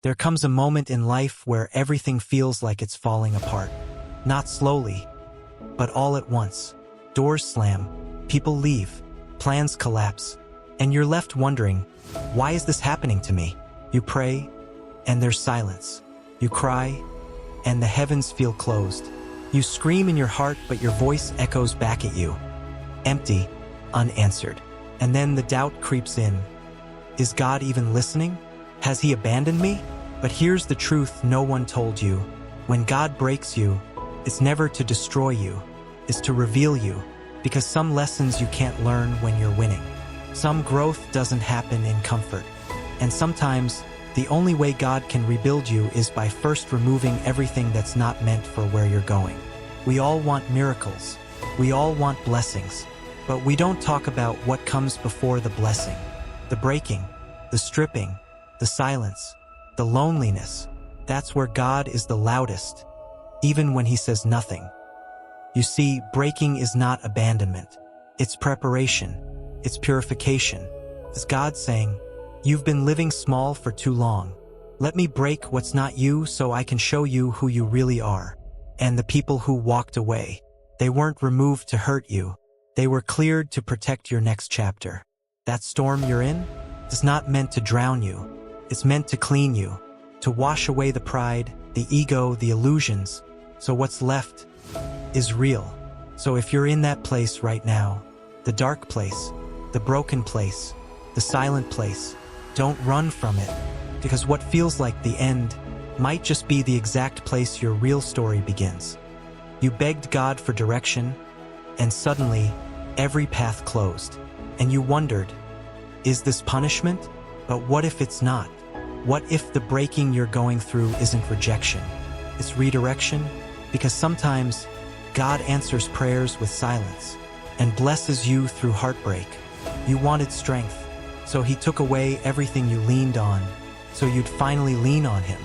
There comes a moment in life where everything feels like it's falling apart. Not slowly, but all at once. Doors slam, people leave, plans collapse, and you're left wondering, why is this happening to me? You pray, and there's silence. You cry, and the heavens feel closed. You scream in your heart, but your voice echoes back at you. Empty, unanswered. And then the doubt creeps in. Is God even listening? Has he abandoned me? But here's the truth no one told you. When God breaks you, it's never to destroy you. It's to reveal you. Because some lessons you can't learn when you're winning. Some growth doesn't happen in comfort. And sometimes, the only way God can rebuild you is by first removing everything that's not meant for where you're going. We all want miracles. We all want blessings. But we don't talk about what comes before the blessing. The breaking, the stripping, the silence, the loneliness. That's where God is the loudest, even when he says nothing. You see, breaking is not abandonment. It's preparation. It's purification. It's God saying, you've been living small for too long. Let me break what's not you so I can show you who you really are. And the people who walked away, they weren't removed to hurt you. They were cleared to protect your next chapter. That storm you're in is not meant to drown you. It's meant to clean you, to wash away the pride, the ego, the illusions. So what's left is real. So if you're in that place right now, the dark place, the broken place, the silent place, don't run from it, because what feels like the end might just be the exact place your real story begins. You begged God for direction, and suddenly, every path closed. And you wondered, is this punishment? But what if it's not? What if the breaking you're going through isn't rejection? It's redirection? Because sometimes, God answers prayers with silence, and blesses you through heartbreak. You wanted strength, so he took away everything you leaned on, so you'd finally lean on him.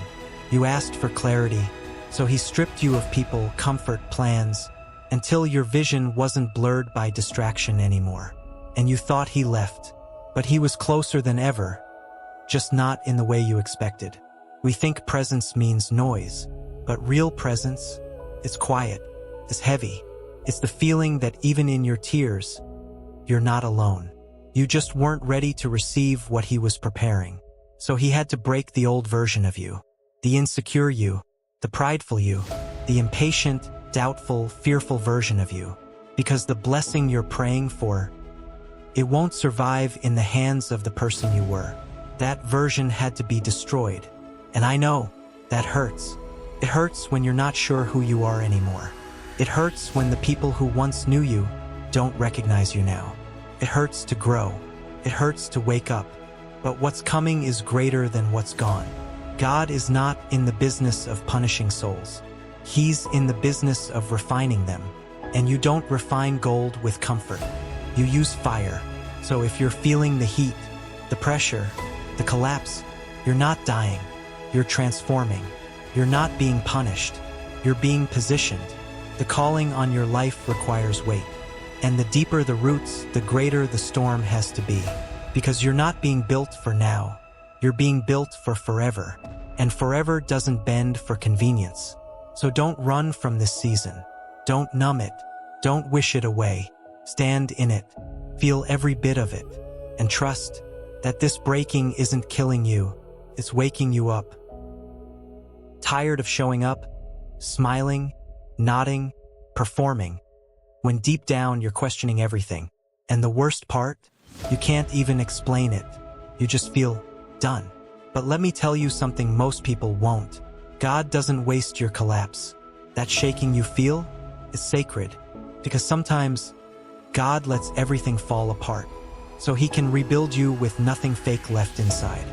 You asked for clarity, so he stripped you of people, comfort, plans, until your vision wasn't blurred by distraction anymore. And you thought he left, but he was closer than ever, just not in the way you expected. We think presence means noise, but real presence, it's quiet, it's heavy. It's the feeling that even in your tears, you're not alone. You just weren't ready to receive what he was preparing. So he had to break the old version of you, the insecure you, the prideful you, the impatient, doubtful, fearful version of you. Because the blessing you're praying for, it won't survive in the hands of the person you were. That version had to be destroyed. And I know, that hurts. It hurts when you're not sure who you are anymore. It hurts when the people who once knew you don't recognize you now. It hurts to grow. It hurts to wake up. But what's coming is greater than what's gone. God is not in the business of punishing souls. He's in the business of refining them. And you don't refine gold with comfort. You use fire. So if you're feeling the heat, the pressure, the collapse, you're not dying. You're transforming. You're not being punished. You're being positioned. The calling on your life requires weight. And the deeper the roots, the greater the storm has to be. Because you're not being built for now. You're being built for forever. And forever doesn't bend for convenience. So don't run from this season. Don't numb it. Don't wish it away. Stand in it. Feel every bit of it. And trust that this breaking isn't killing you. It's waking you up. Tired of showing up, smiling, nodding, performing, when deep down you're questioning everything. And the worst part, you can't even explain it. You just feel done. But let me tell you something most people won't. God doesn't waste your collapse. That shaking you feel is sacred, because sometimes God lets everything fall apart, so he can rebuild you with nothing fake left inside.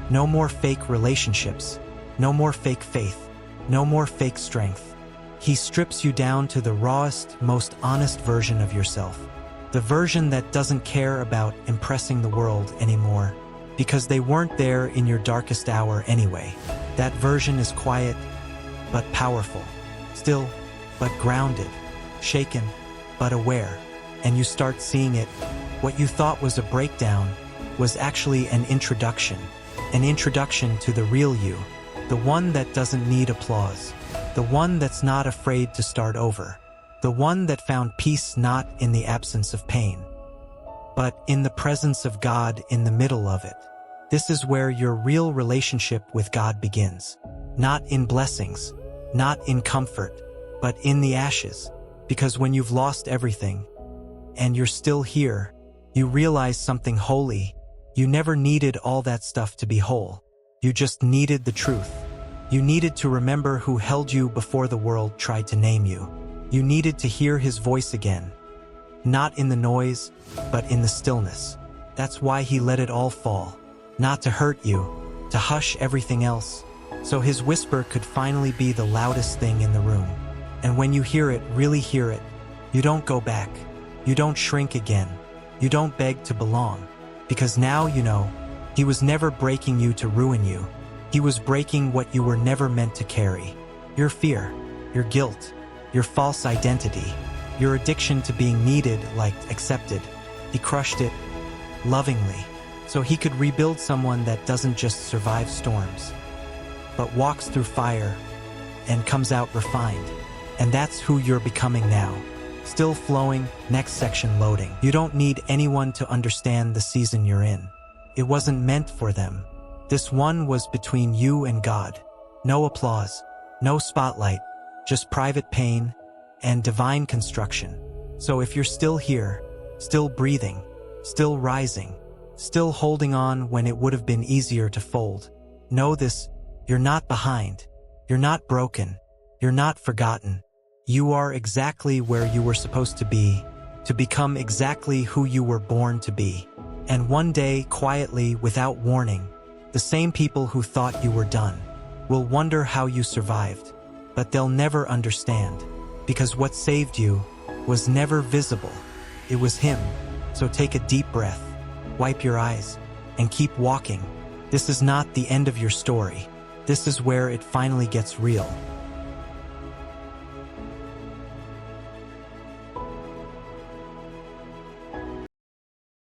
No more fake relationships, no more fake faith, no more fake strength. He strips you down to the rawest, most honest version of yourself. The version that doesn't care about impressing the world anymore, because they weren't there in your darkest hour anyway. That version is quiet, but powerful. Still, but grounded. Shaken, but aware. And you start seeing it. What you thought was a breakdown was actually an introduction to the real you. The one that doesn't need applause. The one that's not afraid to start over. The one that found peace not in the absence of pain, but in the presence of God in the middle of it. This is where your real relationship with God begins. Not in blessings, not in comfort, but in the ashes. Because when you've lost everything, and you're still here, you realize something holy. You never needed all that stuff to be whole. You just needed the truth. You needed to remember who held you before the world tried to name you. You needed to hear his voice again. Not in the noise, but in the stillness. That's why he let it all fall. Not to hurt you, to hush everything else, so his whisper could finally be the loudest thing in the room. And when you hear it, really hear it, you don't go back. You don't shrink again. You don't beg to belong. Because now you know, he was never breaking you to ruin you. He was breaking what you were never meant to carry. Your fear, your guilt, your false identity, your addiction to being needed, liked, accepted. He crushed it lovingly, so he could rebuild someone that doesn't just survive storms, but walks through fire and comes out refined. And that's who you're becoming now. Still flowing, next section loading. You don't need anyone to understand the season you're in. It wasn't meant for them. This one was between you and God. No applause, no spotlight, just private pain and divine construction. So if you're still here, still breathing, still rising, still holding on when it would have been easier to fold, know this: you're not behind, you're not broken, you're not forgotten. You are exactly where you were supposed to be, to become exactly who you were born to be. And one day, quietly, without warning, the same people who thought you were done will wonder how you survived, but they'll never understand, because what saved you was never visible. It was him. So take a deep breath, wipe your eyes, and keep walking. This is not the end of your story. This is where it finally gets real.